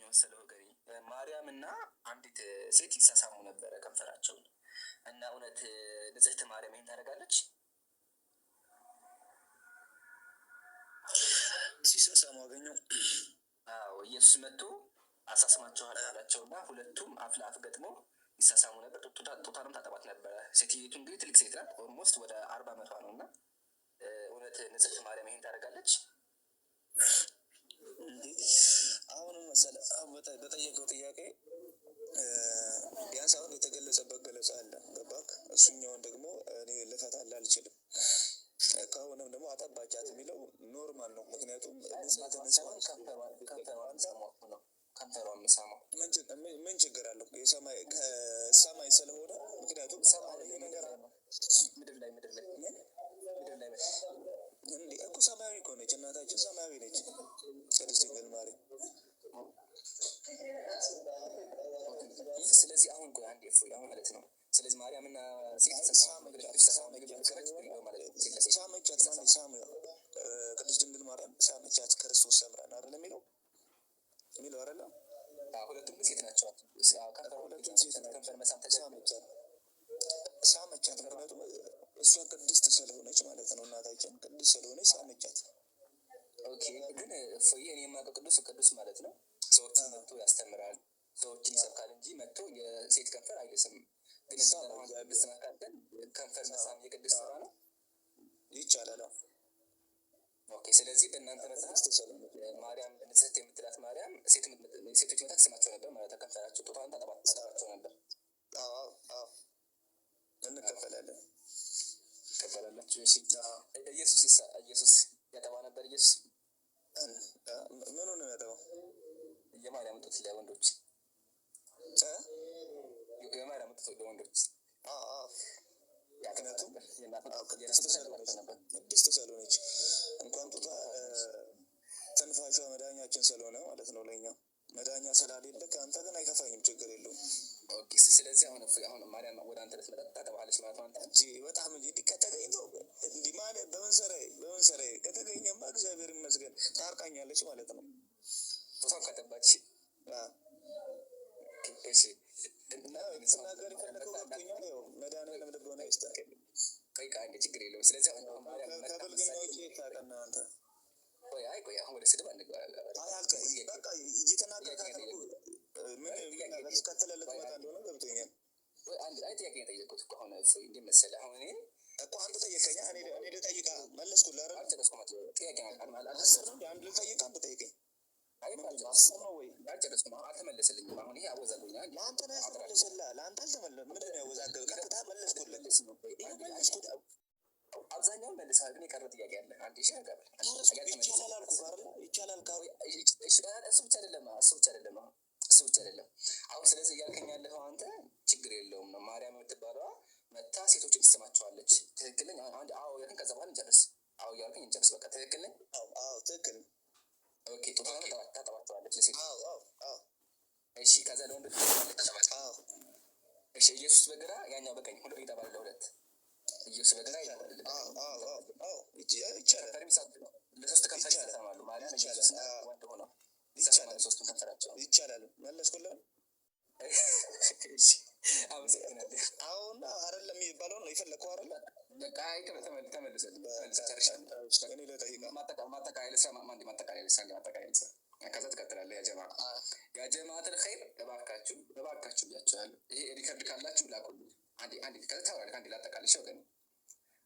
የመሰለው ወገኔ ማርያም እና አንዲት ሴት ይሳሳሙ ነበረ ከንፈራቸውን እና እውነት ንጽሕት ማርያም ይሄን ታደርጋለች? ሲሳሳሙ አገኘው። አዎ ኢየሱስ መጥቶ አሳስማችኋል አላቸው እና ሁለቱም አፍ ለአፍ ገጥሞ ይሳሳሙ ነበር። ጡቷንም ታጠባት ነበረ። ሴትዮቱ እንግዲህ ትልቅ ሴት ናት። ኦልሞስት ወደ 40 ዓመቷ ነው እና እውነት ንጽሕት ማርያም ይሄን ታደርጋለች? አሁንም መሰለህ በጠየቀው ጥያቄ ቢያንስ አሁን የተገለጸበት ገለጻ አለ። ገባክ? እሱኛውን ደግሞ እኔ ልፈታልህ አልችልም። ከሆነም ደግሞ አጠባቻት የሚለው ኖርማል ነው። ምክንያቱም ምን ችግር አለው? ከሰማይ ስለሆነ ምክንያቱም ምድር ላይ እንዲህ እኮ ሰማያዊ እኮ ነች እናታችን፣ ሰማያዊ ነች ቅድስት ድንግል ማርያም። ስለዚህ አሁን ቆይ አንዴ እፎይ አሁን ማለት ነው። ስለዚህ ማርያም እና ቅድስት ድንግል ማርያም ሳመቻት ክርስቶስ ሰምራን አይደል የሚለው አይደለ? ሁለቱም ሴት ናቸው። ሁለቱም ሴት ናቸው። ሳመቻት ምክንያቱም እሷ ቅድስት ስለሆነች ማለት ነው። እናታችን ቅድስት ስለሆነች ሳመቻት። ኦኬ ግን እፎይ እኔ የማውቀው ቅዱስ ማለት ነው ሰዎችን መጥቶ ያስተምራል፣ ሰዎችን ይሰብካል እንጂ መጥቶ የሴት ከንፈር አይልስም። ግን ቅድስት መካከል ከንፈር መሳም የቅድስት ስራ ነው፣ ይቻላል። ኦኬ ስለዚህ በእናንተ መጽሐፍ ማርያም ንጽሕት የምትላት ማርያም ሴቶች መታ ትስማቸው ነበር ማለት ከንፈራቸው ጡቷን ታጠባቸው ነበር። እንቀበላለን። ትቀበላላችሁ? እሺ ኢየሱስ ያጠባ ነበር? ኢየሱስ ምኑ ነው ያጠባው? የማርያም ጡት ለወንዶች የማርያም ጡት ለወንዶች ምክንያቱም ቅድስት ስለሆነች እንኳን ጡቷ ትንፋሿ መድኃኒታችን ስለሆነ ማለት ነው። ለእኛ መድኃኒያ ስላሌለ ከአንተ ግን አይከፋኝም፣ ችግር የለውም። ስለዚህ አሁን ማርያም ወደ አንተ ልትመጣ ታጠባለች ማለት ነው። በጣም ከተገኝቶ እንዲህ ማለት በመንሰራዬ ከተገኘማ እግዚአብሔር ይመስገን ታርቃኛለች ማለት ነው። ጡቷን ካጠባች እና ስናገር የፈለገው ገብቶኛል። ያው መድኃኒዓለም ልቦና ይስጠን። ቆይ ከአንድ ችግር የለውም። ስለዚህ ከብልግና ውጭ ታውቃና አንተ ቆይ አሁን ወደ ስድብ አንግባ። በቃ እየተናገርክ ምን ቀጥለህ ልትመጣ እንደሆነ ገብቶኛል። አንድ ጥያቄ የጠየቁት እኮ አሁን እንዴት መሰለህ? አሁን እኔ እኮ አንተ ጠየቀኝ፣ እኔ ልጠይቅህ መለስኩልህ አይደል? ጥያቄ አንድ ልጠይቅህ አንተ ጠይቀኝ። አልተመለስልኝም። አሁን ይሄ አወዛግቦኛል። ለአንተ ነው ያልተመለሰልህ። ለአንተ አልተመለሰም። ምንድን ነው ያወዛገበህ? ቀጥታ መለስኩልህ። አብዛኛውን መልሰሃል፣ ግን የቀረ ጥያቄ አለ። አንድ ይሻላል አልኩህ አይደል? ይቻላል። እሱ ብቻ አይደለም። አሁን ስለዚህ እያልከኝ ያለኸው አንተ ችግር የለውም ነው። ማርያም የምትባለዋ መታ ሴቶችን ትስማቸዋለች። ትክክል ነኝ? አዎ ያልከኝ፣ ከዛ በኋላ እንጨርስ። አዎ እያልከኝ እንጨርስ። በቃ ትክክል ነኝ? አዎ ትክክል። ኦኬ ጡቷን ታጠባቸዋለች ለሴት። እሺ ከዛ ለወንዶች ታጠባቸዋለች። እሺ ኢየሱስ በግራ ያኛው በቀኝ ሁሉ ይጠባል ለሁለት። ኢየሱስ በግራ ይጠባል። ለሶስት ከንፈር ይሳሳማሉ። ማርያም ኢየሱስ ወንድ ሆነው ይሳሳማሉ ሶስቱም ከንፈራቸው። ይቻላል። መለስኩልህ። እሺ አመሰግናለሁ። አሁን አይደለም የሚባለው ነው የፈለከው አይደል? በቃ ተመልሰልኝ። እኔ ልጠይቅህ ማጠቃለያ ልስራ። ከዛ ትቀጥላለህ። ያ ጀማዓተል ኸይር እባካችሁ ብያችኋለሁ። ይሄ ሪከርድ ካላችሁ ላኩልኝ። አንዴ ከዛ ታወራለህ። አንዴ ላጠቃልሽ ወገን።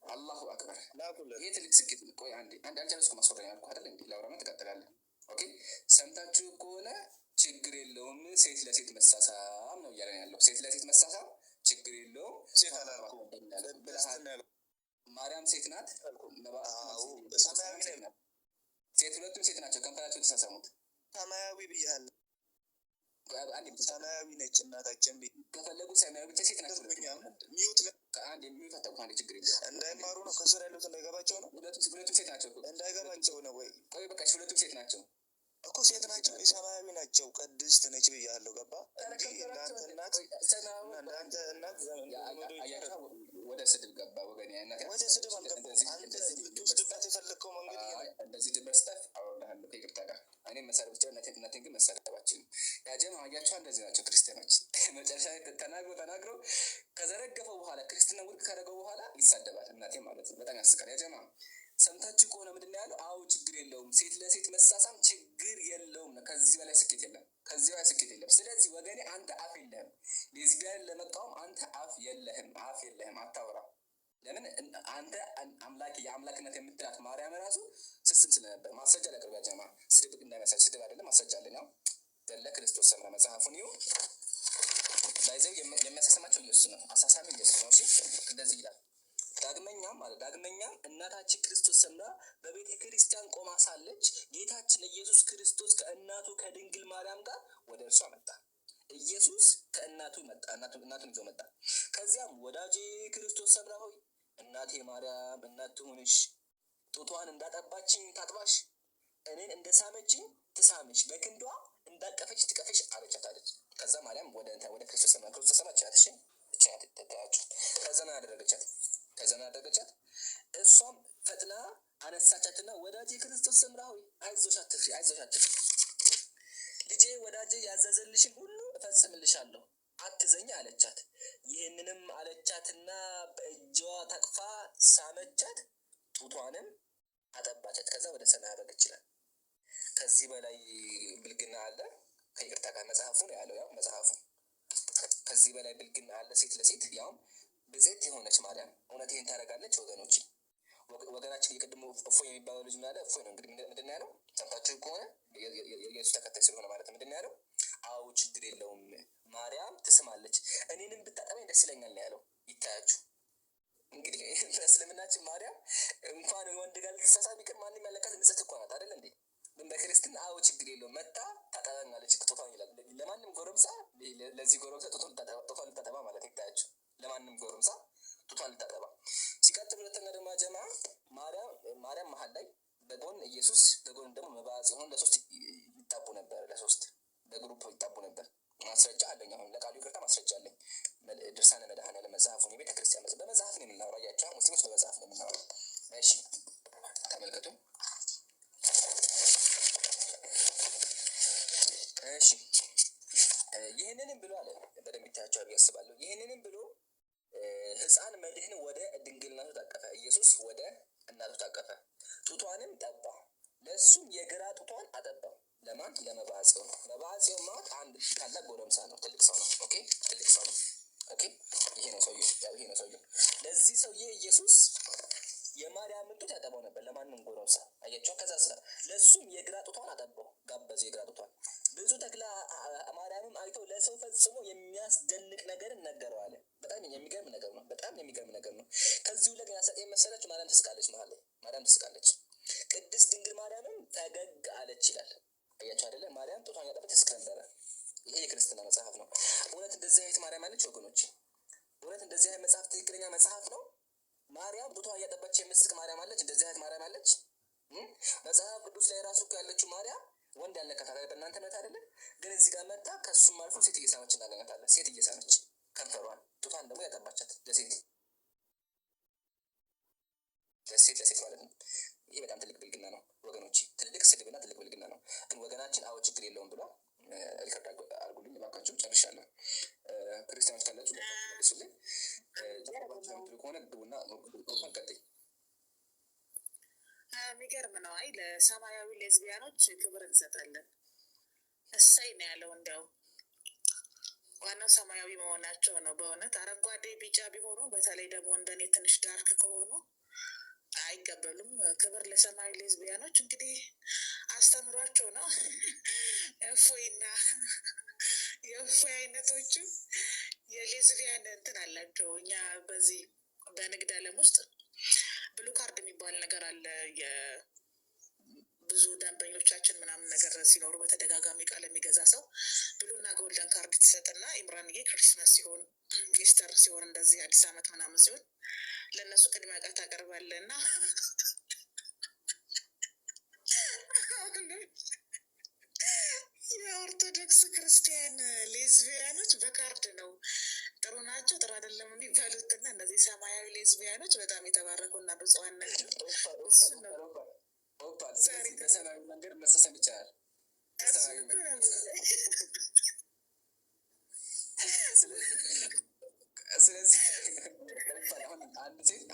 አላሁ አክበር። ይሄ ትልቅ ስኬት ነው። ቆይ አንዴ አልጨረስኩም። ማስወራኝ አልኩህ አይደል? እንዴ ላውራና ትቀጥላለህ። ኦኬ ሰምታችሁ ከሆነ ችግር የለውም ሴት ለሴት መሳሳም ነው እያለን ያለው። ሴት ለሴት መሳሳም ችግር የለውም። ሴት አላልኩም ብለሃል። ማርያም ሴት ናት። ሰማያዊ ናት። ሴት ሁለቱም ሴት ናቸው። ከንፈራቸው የተሳሳሙት ሰማያዊ ብያለሁ። ሰማያዊ ነች እናታችን። ከፈለጉ ሰማያዊ ብቻ ሴት ናቸው። ሚዩት የሚፈጠቁት አንድ ችግር የለም። እንዳይማሩ ነው። ከስር ያሉት እንዳይገባቸው ነው። ሁለቱም ሴት ናቸው። እንዳይገባቸው ነው ወይ? ቆይ በቃ ሁለቱም ሴት ናቸው እኮ ሴት ናቸው። ሰማያዊ ናቸው። ቅድስት ነች ብያለሁ። ገባ? እናንተ እናት ወደ ስድብ ገባ ወገን። ወደ ስድብ አልገባም። አንተ ልትወስድበት የፈለግከው መንገድ እንደዚህ ድረስ አወራለሁ ከይቅርታ ጋር። እኔም መሳደብ ብቻ እናቴን ግን መሳደባችን ያጀማ አያቸው እንደዚህ ናቸው ክርስቲያኖች። መጨረሻ ላይ ተናግሮ ከዘረገፈው በኋላ ክርስትና ውድቅ ካደረገው በኋላ ይሳደባል። እናቴ ማለት ነው። በጣም ያስቃል። ያጀማ ሰምታችሁ ከሆነ ምንድን ነው ያለው? አዎ ችግር የለውም፣ ሴት ለሴት መሳሳም ችግር የለውም። ከዚህ በላይ ስኬት የለም፣ ከዚህ በላይ ስኬት የለም። ስለዚህ ወገኔ አንተ አፍ የለህም፣ ሌዝቢያን ለመቃወም አንተ አፍ የለህም፣ አታወራም። ለምን አንተ አምላክ የአምላክነት የምትላት ማርያም ራሱ ስስም ስለነበር ማስረጃ ለቅርብ ያጀማ ስድብ እንዳይመስል ስድብ አይደለም፣ ማስረጃ አለኝ። ገድለ ክርስቶስ ሰምራ መጽሐፉን ይሁ ባይዘው የሚያሳሰማቸው ኢየሱስ ነው፣ አሳሳሚ ኢየሱስ ነው። እሺ እንደዚህ ይላል። ዳግመኛም እናታችን ክርስቶስ ሰምራ በቤተ ክርስቲያን ቆማ ሳለች ጌታችን ኢየሱስ ክርስቶስ ከእናቱ ከድንግል ማርያም ጋር ወደ እርሷ መጣ። ኢየሱስ ከእናቱ መጣ፣ እናቱን ይዞ መጣ። ከዚያም ወዳጄ ክርስቶስ ሰምራ ሆይ እናቴ ማርያም እናት ትሁንሽ፣ ጡቷን እንዳጠባችኝ ታጥባሽ፣ እኔን እንደሳመችኝ ትሳምሽ፣ በክንዷ እንዳቀፈች ትቀፈሽ አለቻት አለች። ከዛ ማርያም ወደ ክርስቶስ ሰምራ ችናት እችናት ተታያችሁ። ከዛና ያደረገቻት እሷም ፈጥና አነሳቻትና ወዳጄ ክርስቶስ ሰምራ ሆይ አይዞሽ አትፍሪ፣ ልጄ ወዳጄ ያዘዘልሽን ሁሉ እፈጽምልሻለሁ፣ አትዘኝ አለቻት። ይህንንም አለቻትና በእጇ ታቅፋ ሳመቻት፣ ጡቷንም አጠባቻት። ከዛ ወደ ሰማይ ያደረገ ይችላል። ከዚህ በላይ ብልግና አለ? ከይቅርታ ጋር መጽሐፉ ነው ያለው። ያው መጽሐፉ ከዚህ በላይ ብልግና አለ? ሴት ለሴት ያውም ብዜት የሆነች ማርያም እውነት ይህን ታደርጋለች? ወገናችን የቅድሞ እፎይ የሚባለው ልጅ ምናለ? እፎይ ነው እንግዲህ ምንድን ያለው ሰምታችሁ ከሆነ የኢየሱስ ተከታይ ስለሆነ ማለት ምንድን ያለው? አዎ ችግር የለውም ማርያም ትስማለች፣ እኔንም ብታጠበኝ ደስ ይለኛል ነው ያለው። ይታያችሁ እንግዲህ በእስልምናችን ማርያም እንኳን ወንድ ጋር ልትሳሳም ይቅር ማንም ያለካት ንጽሕት እኮ ናት አይደል እንዴ? በክርስትና አዎ ችግር የለውም መጣ ታጠበኛለች ጡቷን ይላል። ለማንም ጎረምሳ ለዚህ ጎረምሳ ጡቷን ልታጠባ ማለት ይታያችሁ። ለማንም ጎረምሳ ጡቷን ልታጠባ። ሲቀጥል ሁለተኛ ደግሞ ጀማ ማርያም መሀል ላይ በጎን ኢየሱስ በጎን ደግሞ መባዓ ጽዮን ለሶስት ይጣቡ ነበር። ለሶስት በግሩፕ ይጣቡ ነበር። ማስረጃ አለኝ። አሁን ለቃሉ ይቅርታ ማስረጃ አለኝ። ድርሳነ መድኃኔዓለም መጽሐፉን የቤተ ክርስቲያን በመጽሐፍ ነው የምናወራው። አያቸው ሙስሊሞች በመጽሐፍ ነው የምናወራው። እሺ ተመልከቱ። እሺ ይህንንም ብሎ አለ። በደንብ ይታያቸዋል ብዬ አስባለሁ። ይህንንም ብሎ ሕፃን መድህን ወደ ድንግልናቱ ታቀፈ። ኢየሱስ ወደ እናቱ ታቀፈ፣ ጡቷንም ጠባ። ለእሱም የግራ ጡቷን አጠባው። ለማን? ለመባዓ ጽዮን። መባዓ ጽዮን ማለት አንድ ታላቅ ጎረምሳ ነው፣ ትልቅ ሰው ነው። ኦኬ ትልቅ ሰው ነው። ኦኬ ይሄ ነው ሰውዬው። ለዚህ ሰውዬ ኢየሱስ የማርያምን ጡት ያጠባው ነበር፣ ለማንም ጎረምሳ። አያቸው። ከዛ ለእሱም የግራ ጡቷን አጠባው፣ ጋበዘ የግራ ጡቷን። ብዙ ተክለ ማርያምም አይተው ለሰው ፈጽሞ የሚያስደንቅ ነገርን ነገረው አለ። በጣም የሚገርም ነገር ነው። ከዚሁ ላይ ያሰጠኝ መሰላችሁ? ማርያም ትስቃለች። መሀል ላይ ማርያም ትስቃለች። ቅድስት ድንግል ማርያምም ፈገግ አለች ይላል። አያቸው አይደለ? ማርያም ጡቷን ያጠበች ትስቅ ነበረ። ይሄ የክርስትና መጽሐፍ ነው። እውነት እንደዚህ አይነት ማርያም አለች ወገኖች? እውነት እንደዚህ አይነት መጽሐፍ ትክክለኛ መጽሐፍ ነው? ማርያም ጡቷን እያጠባች የምትስቅ ማርያም አለች? እንደዚህ አይነት ማርያም አለች? መጽሐፍ ቅዱስ ላይ ራሱ ያለችው ማርያም ወንድ ያለካት በእናንተ እምነት አይደለም፣ ግን እዚህ ጋር መጣ ከሱም አልፎ ሴት እየሳመች እናገኛታለን። ሴት እየሳመች ከንፈሯን ጡቷን ደግሞ ያጠባቻት ለሴት ማለት ነው። ይሄ በጣም ትልቅ ብልግና ነው ወገኖች፣ ትልቅ ስድብና ትልቅ ብልግና ነው። ግን ወገናችን አዎ ችግር የለውም ብሏል። ሪከርድ አድርጉልኝ እባካችሁ፣ ጨርሻለሁ። ክርስቲያኖች ካላችሁ መልሱልኝ። ከሆነ ግቡና ቀጥይ። የሚገርም ነው። አይ ለሰማያዊ ሌዝቢያኖች ክብር እንሰጣለን። እሰይ ነው ያለው። እንዲያው ዋናው ሰማያዊ መሆናቸው ነው። በእውነት አረንጓዴ ቢጫ ቢሆኑ፣ በተለይ ደግሞ እንደኔ ትንሽ ዳርክ ከሆኑ አይቀበሉም። ክብር ለሰማያዊ ሌዝቢያኖች። እንግዲህ አስተምሯቸው ነው። እፎይና የእፎይ አይነቶቹ የሌዝቢያን እንትን አላቸው። እኛ በዚህ በንግድ ዓለም ውስጥ ብሉ ካርድ የሚባል ነገር አለ። ብዙ ደንበኞቻችን ምናምን ነገር ሲኖሩ በተደጋጋሚ ቃል የሚገዛ ሰው ብሉና ጎልደን ካርድ ትሰጥና ኢምራንዬ ክርስማስ ሲሆን፣ ኢስተር ሲሆን፣ እንደዚህ አዲስ ዓመት ምናምን ሲሆን ለእነሱ ቅድሚያ ቃል ታቀርባለህ እና የኦርቶዶክስ ክርስቲያን ሌዝቢያኖች በካርድ ነው ጥሩ ናቸው ጥሩ አይደለም የሚባሉት እና እነዚህ ሰማያዊ ሌዝቢያኖች በጣም የተባረኩና ብፁዓን ናቸው። እሱ ነው በሰማያዊ መንገድ መሳሰብ ይቻላል።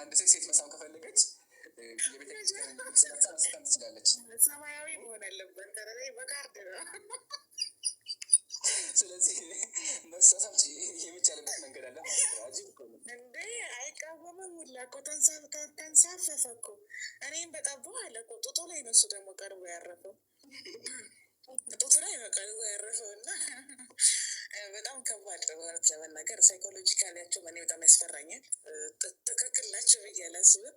አንድ ሴት መሳም ከፈለገች የቤተክርስቲያን መሳም ትችላለች። ሰማያዊ መሆን ያለበት በካርድ ነው። ስለዚህ መሳሳም የሚቻልበት መንገድ አለ ማለት ነው። እንዴ አይቃወምም ሁላ እኮ ተንሳፈፈ እኮ። እኔም በጣም አለ እኮ ጡጦ ላይ ነው እሱ ደግሞ ቀርቦ ያረፈው ጡጦ ላይ ነው ቀርቦ ያረፈው እና በጣም ከባድ ነው እውነት ለመናገር። ሳይኮሎጂካሊያቸው እኔ በጣም ያስፈራኛል። ትክክል ናቸው ብዬ አላስብም።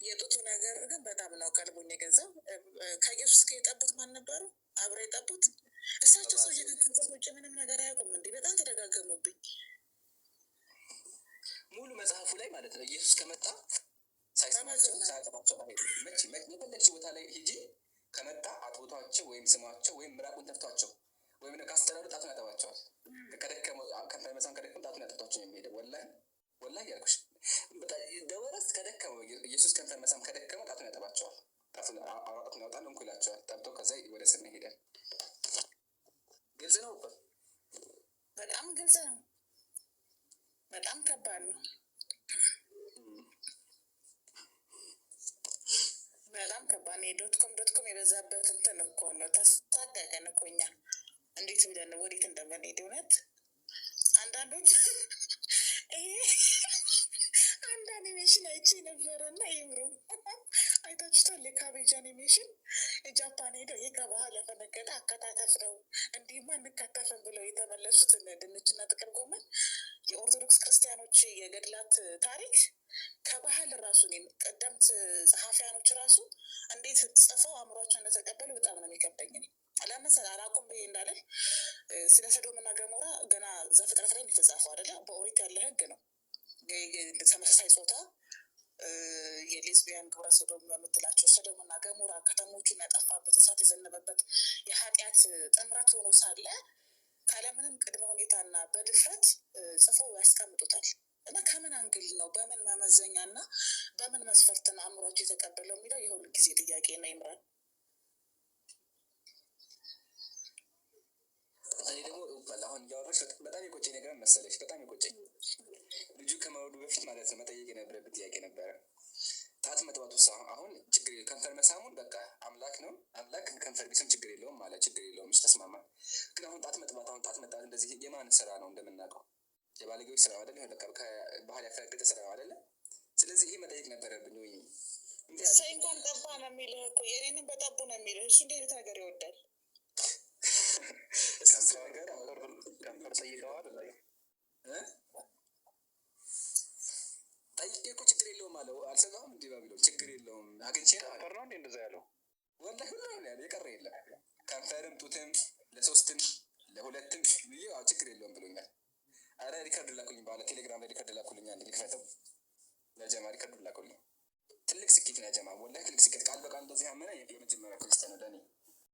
የጡቱ ነገር ግን በጣም ነው ቀልቡን የገዛው። ከኢየሱስ ጋር የጠቡት ማን ነበሩ? አብረው የጠቡት እሳቸው ሰው እየተከፈት ውጭ ምንም ነገር አያውቁም። እንዲህ በጣም ተደጋገሙብኝ። ሙሉ መጽሐፉ ላይ ማለት ነው ኢየሱስ ከመጣ ሳይሰማቸው ሳያጠፋቸው የፈለግሽ ቦታ ላይ ሂጂ ከመጣ አጥቦቷቸው ወይም ስሟቸው ወይም ምራቁን ተፍቷቸው ወይም ካስጠላሉ ጣቱን ያጠባቸዋል። ከደከመ ከንፈር መሳም ከደከመ ጣቱን ያጠቷቸው የሚሄደው ወላሂ ያልኩሽ ደወረስ ከደከመው ኢየሱስ ከንፈር መሳም ከደከመው ጣቱን ያጠባቸዋል። ጣቱን ያወጣል እንኩ ይላቸዋል። ጠብቶ ከዛ ወደ ስር ይሄዳል። ግልጽ ነው። በጣም ግልጽ ነው። በጣም ከባድ ነው። በጣም ከባድ ነው። ዶትኮም የበዛበት እንትን እኮ ነው። ተሳቀቀን እኮ እኛ እንዴት ብለን ወዴት እንደምንሄድ እውነት። አንዳንዶች አንድ አኒሜሽን አይቼ ነበረ እና ይምሩ አይታችሁታል? የካቤጅ አኒሜሽን ጃፓን ሄደው ይህ ከባህል ያፈነገጠ አከታተፍ ነው እንዲህማ እንከተፍን ብለው የተመለሱትን ድንችና ጥቅል ጎመን የኦርቶዶክስ ክርስቲያኖች የገድላት ታሪክ ከባህል ራሱ ቀደምት ጸሐፊያኖች ራሱ እንዴት ጽፈው አእምሯቸው እንደተቀበሉ በጣም ነው የሚከብደኝ። ለምሳሌ አላቁም ብዬ እንዳለል ስለ ሰዶምና ገሞራ ገና ዘፍጥረት ላይ የተጻፈው አይደለ? በኦሪት ያለ ህግ ነው። ተመሳሳይ ጾታ የሌዝቢያን ግብረ ሰዶም የምትላቸው ሰዶምና ገሞራ ከተሞቹን ያጠፋበት እሳት የዘነበበት የኃጢአት ጥምረት ሆኖ ሳለ ካለምንም ቅድመ ሁኔታና በድፍረት ጽፈው ያስቀምጡታል። እና ከምን አንግል ነው በምን መመዘኛ እና በምን መስፈርትን አእምሯቸው የተቀበለው የሚለው የሁሉ ጊዜ ጥያቄ ነው። ይምራል። እኔ ደግሞ አሁን እያወራሽ በጣም የቆጨኝ ነገር መሰለሽ፣ በጣም የቆጨኝ ልጁ ከመውለዱ በፊት ማለት ነው መጠየቅ የነበረበት ጥያቄ ነበረ። ጣት መጥባቱ አሁን ችግር ከንፈር መሳሙን በቃ አምላክ ነው አምላክ ከንፈር ቢስም ችግር የለውም ማለት ችግር የለውም ተስማማ። ግን አሁን ጣት መጥባት እንደዚህ የማን ስራ ነው? እንደምናውቀው የባለጌዎች ስራ አይደለ? በቃ ከባህል ያፈነገጠ ስራ አይደለ? ስለዚህ ይሄ መጠየቅ ነበረብን ወይ? እሰይ እንኳን ጠባ ነው የሚልህ እኮ የኔንም በጠቡ ነው የሚልህ እሱ። እንደ አይነት ነገር ይወዳል። ከንፈር ጠይቀዋል ጠይቄ እኮ ችግር የለውም አለው። አልሰማሁም እንዲ ባቢለው ችግር የለውም አግኝቼ ከንፈር ነው እንዴ እንደዛ ያለው? ወላሂ ሁሉ ነው ያለው። የቀረ የለም። ከንፈርም ጡትም ለሶስትም ለሁለትም ብዬ ችግር የለውም ብሎኛል። አረ ሪከርድ ላኩልኝ፣ በኋላ ቴሌግራም ላይ ሪከርድ ላኩልኝ። አንድ ልክፈተው ለጀማ ሪከርድ ላኩልኝ። ትልቅ ስኬት ነው ጀማ፣ ወላሂ ትልቅ ስኬት። ቃል በቃል እንደዚህ አመነ የመጀመሪያ ክርስቲያን ነው ለእኔ።